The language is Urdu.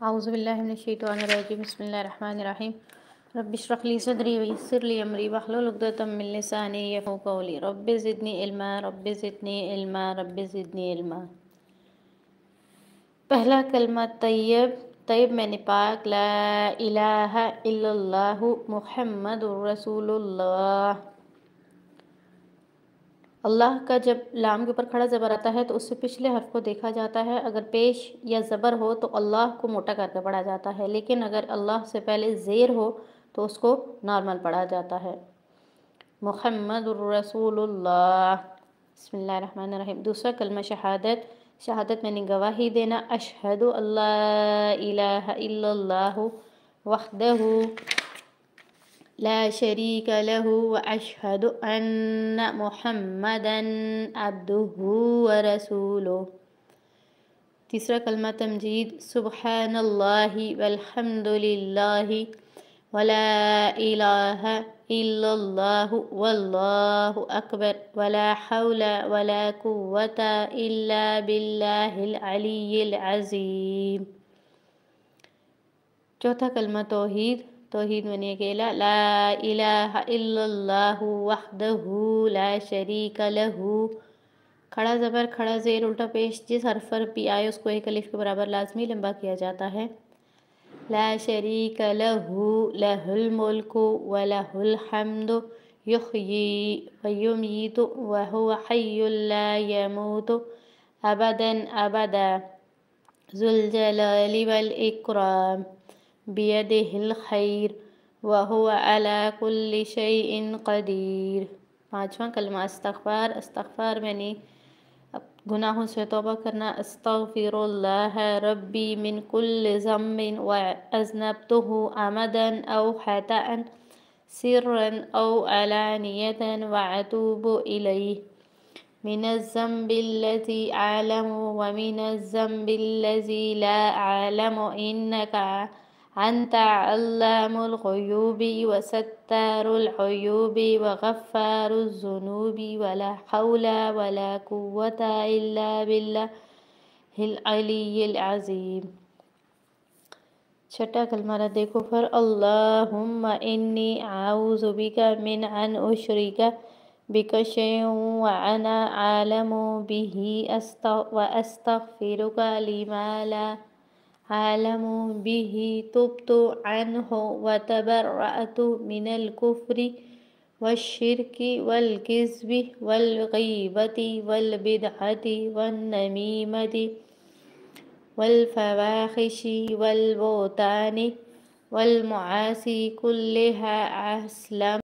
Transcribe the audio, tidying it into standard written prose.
اعوذ باللہ من الشیطان الرجیم بسم اللہ الرحمن الرحیم رب اشرح لی صدری ویسر لی امری واحلل عقدۃ من لسانی یفقهوا قولی رب زدنی علما رب زدنی علما رب زدنی علما۔ پہلا کلمہ طیب میں پاک لا الہ الا اللہ محمد رسول اللہ۔ اللہ کا جب لام کے اوپر کھڑا زبر آتا ہے تو اس سے پچھلے حرف کو دیکھا جاتا ہے، اگر پیش یا زبر ہو تو اللہ کو موٹا کر کے پڑھا جاتا ہے، لیکن اگر اللہ سے پہلے زیر ہو تو اس کو نارمل پڑھا جاتا ہے۔ محمد الرسول اللہ۔ بسم اللہ الرحمن الرحیم۔ دوسرا کلمہ شہادت میں نے گواہی دینا، اشہد اللہ الہ الا اللہ وحدہ لا شریک لہ واشہد ان محمدا عبدہ ورسولہ۔ تیسرا کلمہ تمجید، سبحان اللہ والحمد للہ ولا الہ الا اللہ واللہ اکبر ولا حول ولا قوة الا باللہ العلی العظیم۔ چوتھا کلمہ توحید میں نے اکیلا، لا الہ الا اللہ وحدہ لا شریک لہ، کھڑا زبر کھڑا زیر الٹا پیش، جس حرف پر بھی آئے اس کو ایک الف کے برابر لازمی لمبا کیا جاتا ہے۔ لا شریک لہ لہ الملک ولہ الحمد یحیی ویمیت وہو حی لا یموت ابدا ابدا ذو الجلال والاکرام بیدہ الخیر وہو علی کل شیء قدیر۔ پانچواں کلمہ استغفار میں نے گناہوں سے توبہ کرنا، استغفر اللہ ربی من کل ذنب واذنبتہ عمدا او خطأ سرا او علانیۃ واتوب الیہ من الذنب الذی اعلم ومن الذنب الذی لا اعلم انک انت علام الغیوب وستار العیوب وغفار الذنوب ولا حول ولا قوة الا باللہ العلی العظیم۔ چھٹا کلمہ رد کفر، اللہم انی اعوذ بک من ان اشرک بک شیئا وانا اعلم بہ واستغفرک لما لا اعلم بہ تبت عنہ وتبرأت من الکفر والشرک والکذب والغیبۃ والبدعۃ والنمیمۃ والفواحش والبہتان والمعاصی کلها اسلم